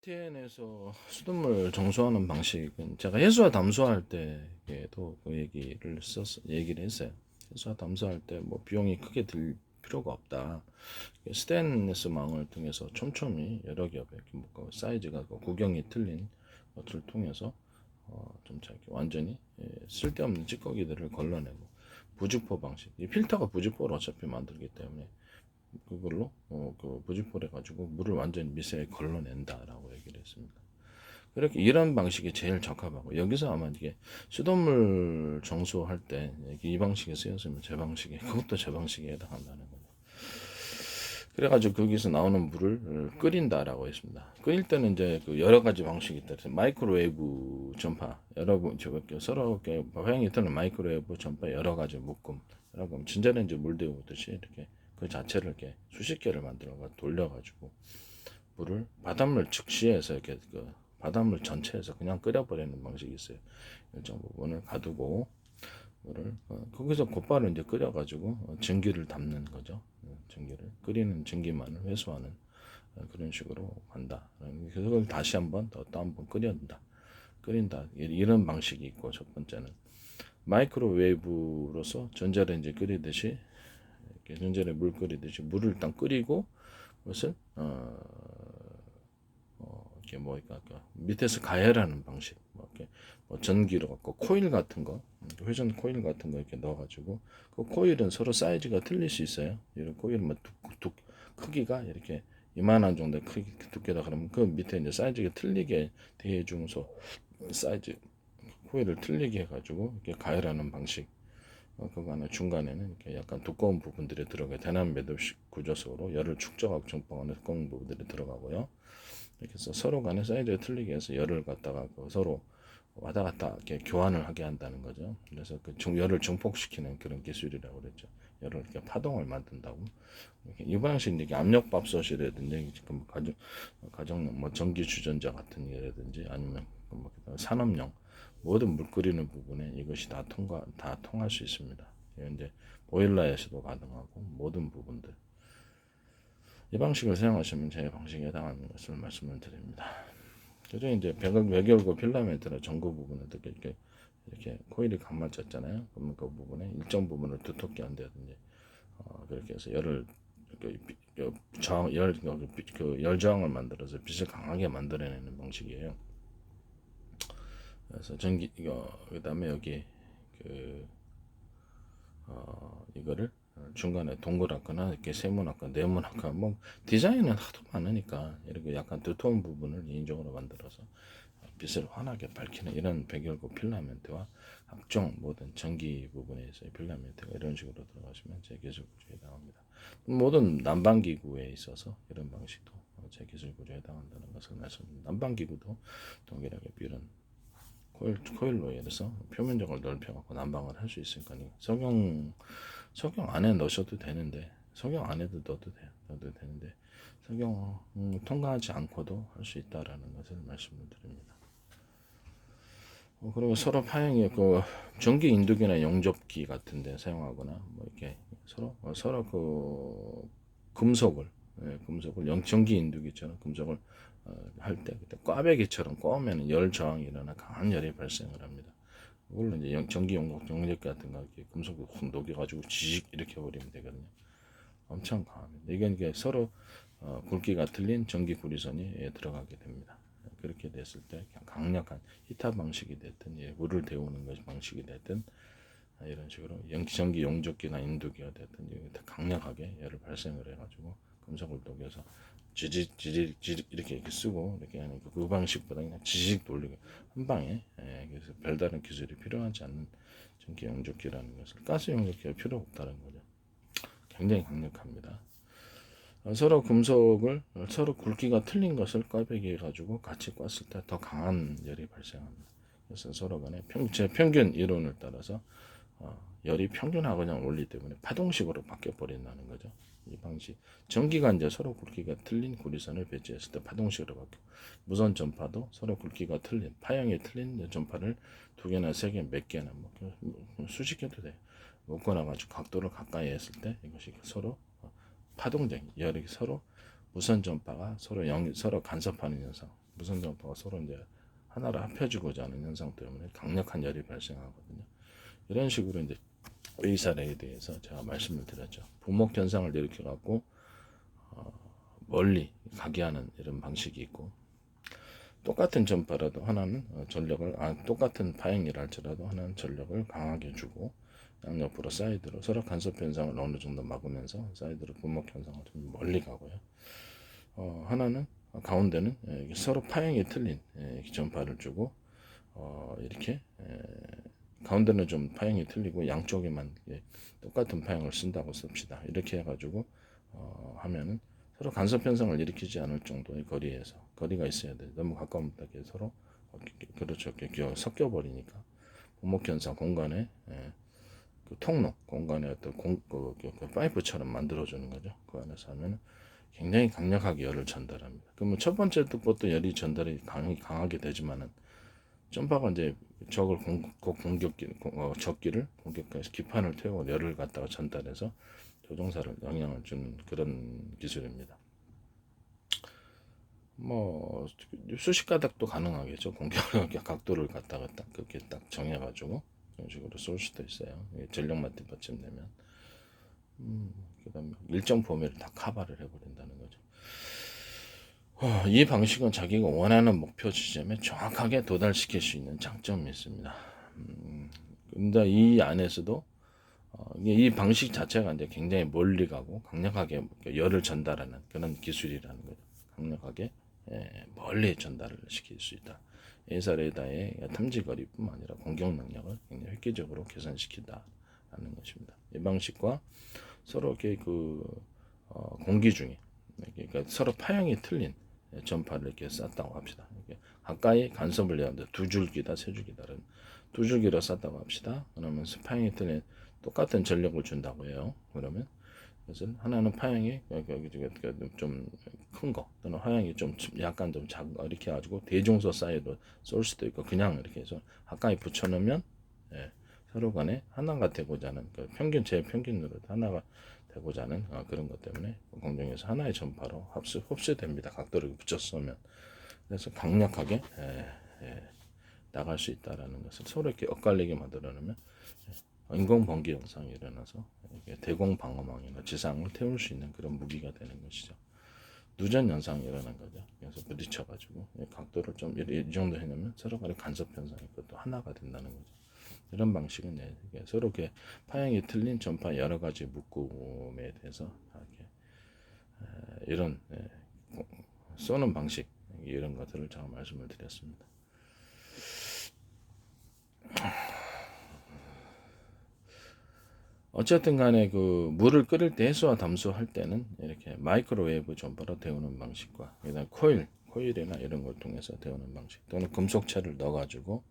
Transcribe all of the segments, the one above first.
STN에서 수돗물 정수하는 방식은 제가 해수와 담수할 때에도 그 얘기를 했어요. 해수와 담수할 때 뭐 비용이 크게 들 필요가 없다. 스테인리스 망을 통해서 촘촘히 여러 겹의 뭐 사이즈가 구경이 틀린 것을 통해서 좀 완전히 쓸데없는 찌꺼기들을 걸러내고 부직포 방식. 이 필터가 부직포를 어차피 만들기 때문에 그걸로 그 부직포를 가지고 물을 완전히 미세하게 걸러낸다라고 얘기를 했습니다. 그렇게 이런 방식이 제일 적합하고 여기서 아마 이게 수돗물 정수할 때 이 방식이 쓰였으면 제 방식에 그것도 제 방식에 해당한다는 거죠. 그래가지고 거기서 나오는 물을 끓인다라고 했습니다. 끓일 때는 이제 그 여러 가지 방식이 있다. 마이크로웨이브 전파, 여러분 서로 방향이 틀린 마이크로웨이브 전파 여러 가지 묶음, 여러분 전자레인지 물 데우듯이 이렇게 그 자체를 이렇게 수십 개를 만들어 돌려가지고 물을 바닷물 즉시해서 이렇게 그 바닷물 전체에서 그냥 끓여버리는 방식이 있어요. 일정 부분을 가두고 물을 거기서 곧바로 이제 끓여가지고 전기를 담는 거죠. 전기를 끓이는 전기만을 회수하는 그런 식으로 간다. 그걸 다시 한번 또 한번 끓인다. 이런 방식이 있고 첫 번째는 마이크로웨이브로서 전자레인지 끓이듯이 전자레 물 끓이듯이 물을 일단 끓이고 그것을 이렇게 뭐랄까 밑에서 가열하는 방식, 이렇게 뭐 전기로 갖고 코일 같은 거, 회전 코일 같은 거 이렇게 넣어가지고 그 코일은 서로 사이즈가 틀릴 수 있어요. 이런 코일은 뭐 크기가 이렇게 이만한 정도의 크기 두께다 그러면 그 밑에 이제 사이즈가 틀리게 대중소 사이즈 코일을 틀리게 해가지고 이렇게 가열하는 방식. 그거 하나 중간에는 이렇게 약간 두꺼운 부분들이 들어가 대남 매듭식 구조석으로 열을 축적하고 증폭하는 두꺼운 부분들이 들어가고요. 이렇게 해서 서로 간에 사이즈가 틀리게 해서 열을 갖다가 서로 왔다 갔다 이렇게 교환을 하게 한다는 거죠. 그래서 그 열을 증폭시키는 그런 기술이라고 그랬죠. 열을 이렇게 파동을 만든다고. 이 방식은 이게 압력밥솥이라든지 지금 가정 뭐 전기 주전자 같은 예라든지 아니면 뭐 산업용 모든 물 끓이는 부분에 이것이 다 통할 수 있습니다. 이제 보일러에서도 가능하고 모든 부분들. 이 방식을 사용하시면 제 방식에 해당하는 것을 말씀을 드립니다. 그중에 이제 외결고 필라멘트나 전구 부분에 이렇게 코일이 감맞췄잖아요. 그러면 그 부분에 일정 부분을 두텁게 한다든지 그렇게 해서 열을 열 저항을 만들어서 빛을 강하게 만들어내는 방식이에요. 그래서 전기 그다음에 여기 이거를 중간에 동그랗거나 이렇게 세모나거나 네모나거나 뭐 디자인은 하도 많으니까 이렇게 약간 두터운 부분을 인위적으로 만들어서 빛을 환하게 밝히는 이런 백열고 필라멘트와 각종 모든 전기 부분에서의 필라멘트가 이런 식으로 들어가시면 제 기술 구조에 해당합니다. 모든 난방기구에 있어서 이런 방식도 제 기술 구조에 해당한다는 것을 말씀드립니다. 난방기구도 동일하게 이런 코일로 예를 표면적을 넓혀갖고 난방을 할 수 있으니까 석영 안에 넣으셔도 되는데 석영 안에도 넣어도 되는데 석영 통과하지 않고도 할 수 있다라는 것을 말씀을 드립니다. 그리고 서로 파형이 그 전기 인두기나 용접기 같은데 사용하거나 뭐 이렇게 서로 그 금속을 전기 인두기처럼 금속을 할 때 그때 꽈배기처럼 꽈우면 열 저항이 일어나 강한 열이 발생을 합니다. 물론 이제 전기 용접기 같은 거 이렇게 금속을 훅 녹여가지고 지직 이렇게 버리면 되거든요. 엄청 강합니다. 이게 서로 굵기가 틀린 전기 구리선이 들어가게 됩니다. 그렇게 됐을 때 강력한 히터 방식이 됐든 물을 데우는 것이 방식이 됐든 이런 식으로 전기 용접기나 인두기가 됐든 강력하게 열을 발생을 해가지고 금속을 녹여서 지직 이렇게 쓰고 이렇게 하는 그 방식보다 그냥 지직 돌리고 한 방에 그래서 별다른 기술이 필요하지 않는 전기 용접기라는 것을 가스 용접기가 필요 없다는 거죠. 굉장히 강력합니다. 서로 금속을 서로 굵기가 틀린 것을 꽈배기 해가지고 같이 꽈을 때 더 강한 열이 발생합니다. 그래서 서로 간에 제 평균 이론을 따라서 열이 평균하고 그냥 올리기 때문에 파동식으로 바뀌어 버린다는 거죠. 이 방식 전기가 이제 서로 굵기가 틀린 구리선을 배치했을 때 파동식으로 바뀌고 무선 전파도 서로 굵기가 틀린 파형이 틀린 전파를 두 개나 세 개 몇 개나 뭐 수십 개도 돼요. 묶어놔 가지고 각도를 가까이 했을 때 이것이 서로 파동적인 열이 서로 무선 전파가 서로 간섭하는 현상 무선 전파가 서로 이제 하나를 합해주고자 하는 현상 때문에 강력한 열이 발생하거든요. 이런 식으로 이제 A사례에 대해서 제가 말씀을 드렸죠. 부목 현상을 일으켜 갖고 멀리 가게 하는 이런 방식이 있고, 똑같은 전파라도 하나는 전력을 똑같은 파행이라 할지라도 하나는 전력을 강하게 주고 양옆으로 사이드로 서로 간섭 현상을 어느 정도 막으면서 사이드로 부목 현상을 좀 멀리 가고요. 하나는 가운데는 서로 파형이 틀린 전파를 주고 이렇게 가운데는 좀 파형이 틀리고 양쪽에만 똑같은 파형을 쓴다고 씁시다. 이렇게 해가지고 하면은 서로 간섭 현상을 일으키지 않을 정도의 거리에서 거리가 있어야 돼. 너무 가까우면 서로 그렇죠. 섞여 버리니까 부목 현상 공간에 그 통로 공간에 어떤 그 파이프처럼 만들어주는 거죠. 그 안에서 하면 굉장히 강력하게 열을 전달합니다. 그러면 첫 번째 것도 열이 전달이 강하게 되지만은 점파가 이제 적을 적기를 공격해서 기판을 태우고 열을 갖다가 전달해서 조종사를 영향을 주는 그런 기술입니다. 뭐 수십 가닥도 가능하겠죠. 공격을 각도를 갖다가 딱 그렇게 딱 정해가지고 이런 식으로 쏠 수도 있어요. 전력만 뒷받침되면 그다음에 일정 범위를 다 커버를 해버린다는 거죠. 이 방식은 자기가 원하는 목표 지점에 정확하게 도달시킬 수 있는 장점이 있습니다. 근데 이 안에서도 이 방식 자체가 이제 굉장히 멀리 가고 강력하게 열을 전달하는 그런 기술이라는 거죠. 강력하게 멀리 전달을 시킬 수 있다. A사 레이더의 탐지거리뿐만 아니라 공격 능력을 굉장히 획기적으로 개선시킨다라는 것입니다. 이 방식과 서로 이렇게 공기 중에 그러니까 서로 파형이 틀린 전파를 이렇게 쐈다고 합시다. 이렇게 가까이 간섭을 해야 돼. 두 줄기다, 세 줄기다는 두 줄기로 쐈다고 합시다. 그러면 파형이 틀린 똑같은 전력을 준다고 해요. 그러면 그래서 하나는 파형이 좀 큰 거, 또는 화형이 좀 약간 좀 작은 거 이렇게 해가지고 대중소 사이로 쏠 수도 있고 그냥 이렇게 해서 가까이 붙여놓으면 서로 간에 하나가 되고자 하는 그 평균 제 평균으로 하나가 되고자 하는 그런 것 때문에 공중에서 하나의 전파로 흡수됩니다. 각도를 붙여 쏘면 그래서 강력하게 나갈 수 있다라는 것을 서로 이렇게 엇갈리게 만들어놓으면 인공 번개 현상이 일어나서 대공 방어망이나 지상을 태울 수 있는 그런 무기가 되는 것이죠. 누전 현상이 일어난 거죠. 그래서 부딪혀가지고 각도를 좀 이 정도 해놓으면 서로 간의 간섭 현상이 그것도 하나가 된다는 거죠. 이런 방식은 서로 이렇게 파형이 틀린 전파 여러 가지 묶음에 대해서 이렇게 이런 쏘는 방식 이런 것들을 제가 말씀을 드렸습니다. 어쨌든 간에 그 물을 끓일 때 해수와 담수할 때는 이렇게 마이크로웨이브 전파로 데우는 방식과 그다음 코일이나 이런 걸 통해서 데우는 방식 또는 금속체를 넣어가지고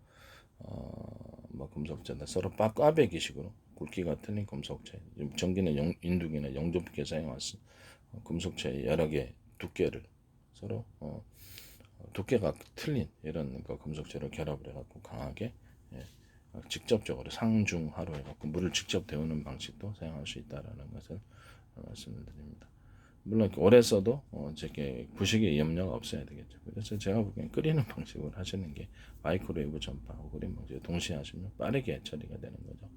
뭐 금속체다 서로 꽈배기식으로 굵기가 틀린 금속체 전기는 인두기나 영접기에 사용하신 금속체 여러 개 두께를 서로 두께가 틀린 이런 금속체를 결합을 해갖고 강하게 직접적으로 상중하로 해갖고 물을 직접 데우는 방식도 사용할 수 있다라는 것을 말씀을 드립니다. 물론 오래 써도 저게 부식의 염려가 없어야 되겠죠. 그래서 제가 보기엔 끓이는 방식으로 하시는 게 마이크로웨이브 전파하고 끓이는 방식 동시에 하시면 빠르게 처리가 되는 거죠.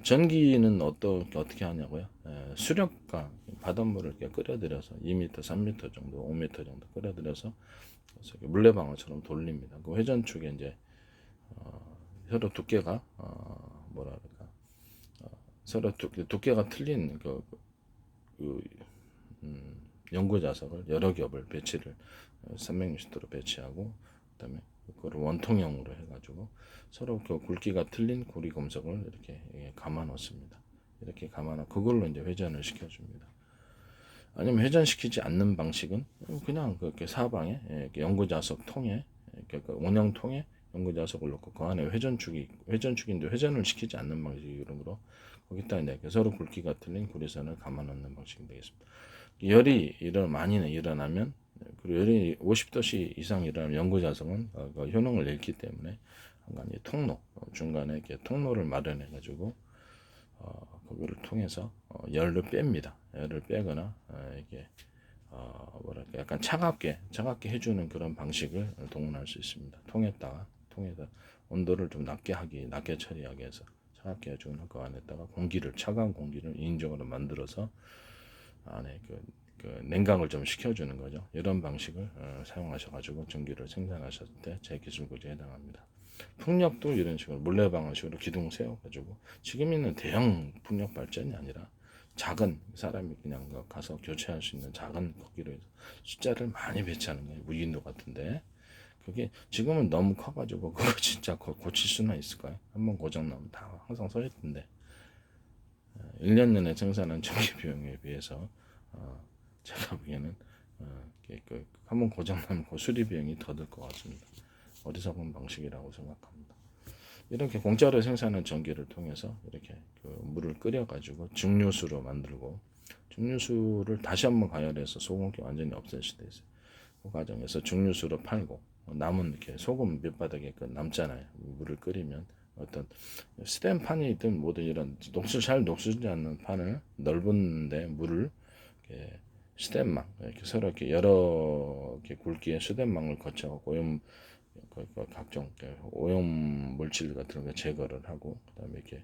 전기는 어떻게 하냐고요? 수력과 바닷물을 이렇게 끓여들여서 2m, 3m 정도, 5m 정도 끓여들여서 물레방아처럼 돌립니다. 그 회전축에 이제 서로 두께가 서로 두께가 틀린 연구 자석을 여러 겹을 배치를 360도로 배치하고 그다음에 그걸 원통형으로 해가지고 서로 그 굵기가 틀린 고리 금속을 이렇게 감아 놓습니다. 이렇게 감아 놓 그걸로 이제 회전을 시켜줍니다. 아니면 회전시키지 않는 방식은 그냥 그렇게 사방에 연구 자석 통에 그러니까 원형통에 연구 자석을 넣고 그 안에 회전축인데 회전을 시키지 않는 방식으로 거기다 이제 서로 굵기가 틀린 고리선을 감아 놓는 방식이 되겠습니다. 열이 많이 일어나면 그리고 열이 50도씨 이상 일어나면 연구 자석은 효능을 잃기 때문에 한간이 통로 중간에 이렇게 통로를 마련해 가지고 거기를 통해서 열을 뺍니다. 열을 빼거나 이게 뭐랄까 약간 차갑게 해주는 그런 방식을 동원할 수 있습니다. 통에다 온도를 좀 낮게 처리하게 해서 차갑게 해주는 그 안에다가 차가운 공기를 인위적으로 만들어서 안에 그 냉각을 좀 시켜주는 거죠. 이런 방식을 사용하셔가지고 전기를 생산하셨을 때 제 기술 구조에 해당합니다. 풍력도 이런 식으로 물레방아식으로 기둥 세워가지고 지금 있는 대형 풍력 발전이 아니라 작은 사람이 그냥 가서 교체할 수 있는 작은 거기로 해서 숫자를 많이 배치하는 거예요. 무인도 같은데 그게 지금은 너무 커가지고 그거 진짜 고칠 수나 있을까요? 한번 고장 나면 다 항상 서 있던데 1년 내내 생산한 전기 비용에 비해서 제가 보기에는 한번 고장 나면 그 수리 비용이 더 들 것 같습니다. 어디서 본 방식이라고 생각합니다. 이렇게 공짜로 생산한 전기를 통해서 이렇게 그 물을 끓여가지고 증류수로 만들고 증류수를 다시 한번 가열해서 소금기 완전히 없앨 수도 있어요. 그 과정에서 증류수로 팔고 남은 이렇게 소금 밑바닥에 남잖아요. 물을 끓이면 어떤 스텐 판이든 뭐든 이런 잘 녹슬지 않는 판을 넓은데 물을 이렇게 스텐망 이렇게 서로 이렇게 여러 개 굵기의 스텐망을 거쳐갖고 각종 오염 물질 같은 거 제거를 하고 그다음에 이렇게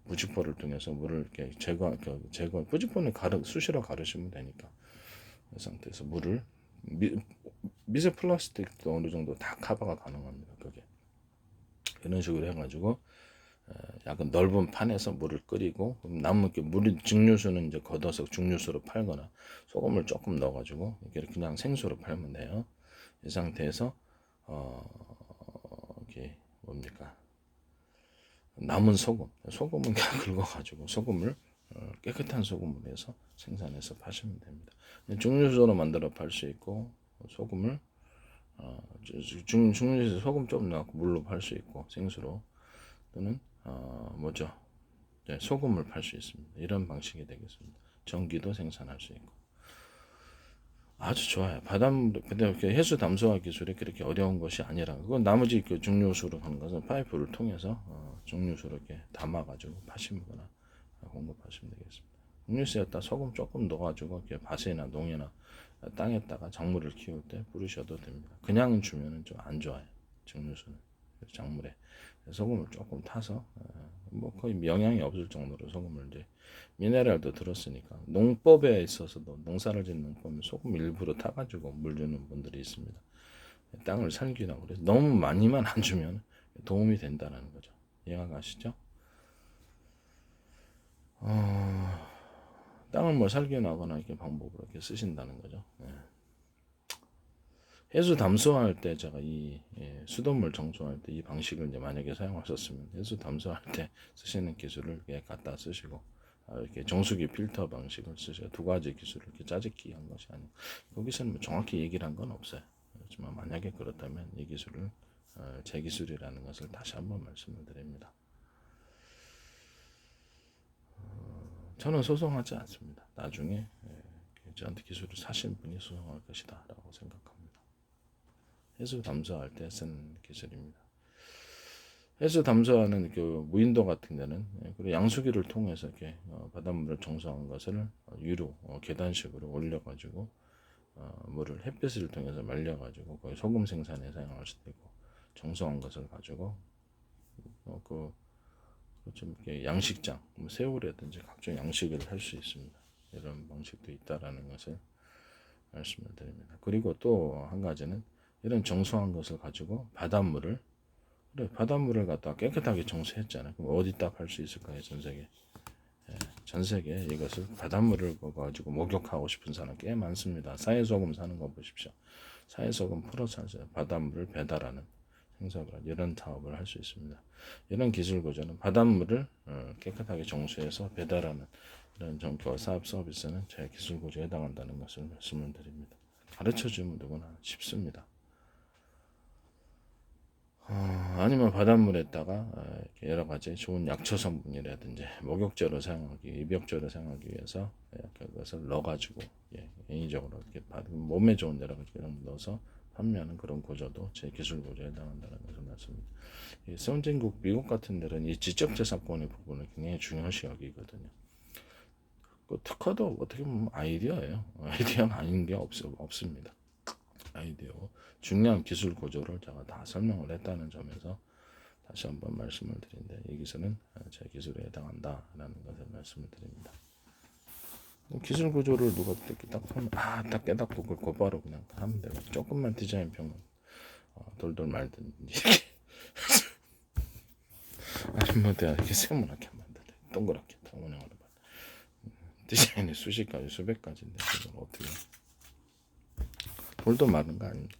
부직포를 통해서 물을 이렇게 제거 부직포는 수시로 가르시면 되니까 그 상태에서 물을 미세 플라스틱도 어느 정도 다 커버가 가능합니다. 그게 이런 식으로 해가지고 약간 넓은 판에서 물을 끓이고 남은 물이 증류수는 이제 걷어서 증류수로 팔거나 소금을 조금 넣어가지고 이렇게 그냥 생수로 팔면 돼요. 이 상태에서 이게 뭡니까 남은 소금은 그냥 긁어가지고 소금을 깨끗한 소금으로 해서 생산해서 파시면 됩니다. 증류수로 만들어 팔 수 있고 소금을 증류수에 소금 좀 넣고 물로 팔 수 있고 생수로 또는 뭐죠? 네, 소금을 팔 수 있습니다. 이런 방식이 되겠습니다. 전기도 생산할 수 있고 아주 좋아요. 바닷물 근데 해수 담수화 기술이 그렇게 어려운 것이 아니라 그건 나머지 그 증류수로 하는 것은 파이프를 통해서 증류수로 이렇게 담아가지고 파시거나 공급하시면 되겠습니다. 증류수에다 소금 조금 넣어가지고 이렇게 밭이나 농이나 땅에다가 작물을 키울 때 뿌리셔도 됩니다. 그냥 주면은 좀 안 좋아요. 증류수는 작물에 소금을 조금 타서 뭐 거의 영향이 없을 정도로 소금을 이제 미네랄도 들었으니까 농법에 있어서도 농사를 짓는 농법은 소금 일부러 타가지고 물 주는 분들이 있습니다. 땅을 살기라고 그래서 너무 많이만 안 주면 도움이 된다는 거죠. 이해가 가시죠? 땅을 뭐 살균하거나 이렇게 방법으로 이렇게 쓰신다는 거죠. 네. 해수 담수화할 때 제가 이 수돗물 정수할 때 이 방식을 이제 만약에 사용하셨으면 해수 담수할 때 쓰시는 기술을 이렇게 갖다 쓰시고 이렇게 정수기 필터 방식을 쓰시고 두 가지 기술을 이렇게 짜집기 한 것이 아니고 여기서는 뭐 정확히 얘기를 한 건 없어요. 그렇지만 만약에 그렇다면 이 기술을 제 기술이라는 것을 다시 한번 말씀을 드립니다. 저는 소송하지 않습니다. 나중에 저한테 기술을 사신 분이 소송할 것이다 라고 생각합니다. 해수 담수할 때 쓰는 기술입니다. 해수 담수하는 그 무인도 같은 데는 그리고 양수기를 통해서 이렇게 바닷물을 정수한 것을 위로 계단식으로 올려가지고 물을 햇빛을 통해서 말려가지고 거의 소금 생산에 사용할 수도 있고 정수한 것을 가지고 좀 이렇게 양식장, 뭐 새우라든지 각종 양식을 할 수 있습니다. 이런 방식도 있다라는 것을 말씀을 드립니다. 그리고 또 한 가지는 이런 정수한 것을 가지고 바닷물을 갖다 깨끗하게 정수했잖아요. 그럼 어디다 팔 수 있을까요? 전 세계. 전 세계에 이것을 바닷물을 가지고 목욕하고 싶은 사람 꽤 많습니다. 사해소금 사는 거 보십시오. 사해소금 풀어서 바닷물을 배달하는 생산을 이런 사업을 할 수 있습니다. 이런 기술 구조는 바닷물을 깨끗하게 정수해서 배달하는 이런 정교 사업 서비스는 제 기술 구조에 해당한다는 것을 말씀을 드립니다. 가르쳐 주면 누구나 쉽습니다. 아니면 바닷물에다가 여러 가지 좋은 약초 성분이라든지 목욕제로 사용하기, 입욕제로 사용하기 위해서 그것을 넣어가지고 인위적으로 이렇게 몸에 좋은 여러 가지 넣어서 판매하는 그런 구조도 제 기술 구조에 해당한다는 것을 말씀드립니다. 선진국 미국 같은 데는 이 지적재산권의 부분을 굉장히 중요시 여기거든요. 그 특허도 어떻게 보면 아이디어예요. 아이디어는 아닌 게 없습니다. 아이디어 중요한 기술 구조를 제가 다 설명을 했다는 점에서 다시 한번 말씀을 드린데 이 기술은 제 기술에 해당한다라는 것을 말씀을 드립니다. 기술 구조를 누가 딱 하면 딱 깨닫고 그걸 곧바로 그냥 하면 되고 조금만 디자인 평은 돌돌 말든지 아니면 뭐 내가 이렇게 세모나게 하면 안 돼. 동그랗게 다 운영하는 거. 디자인이 수십 가지 수백 가지인데 그걸 어떻게 돌돌 말은 거 아닙니까?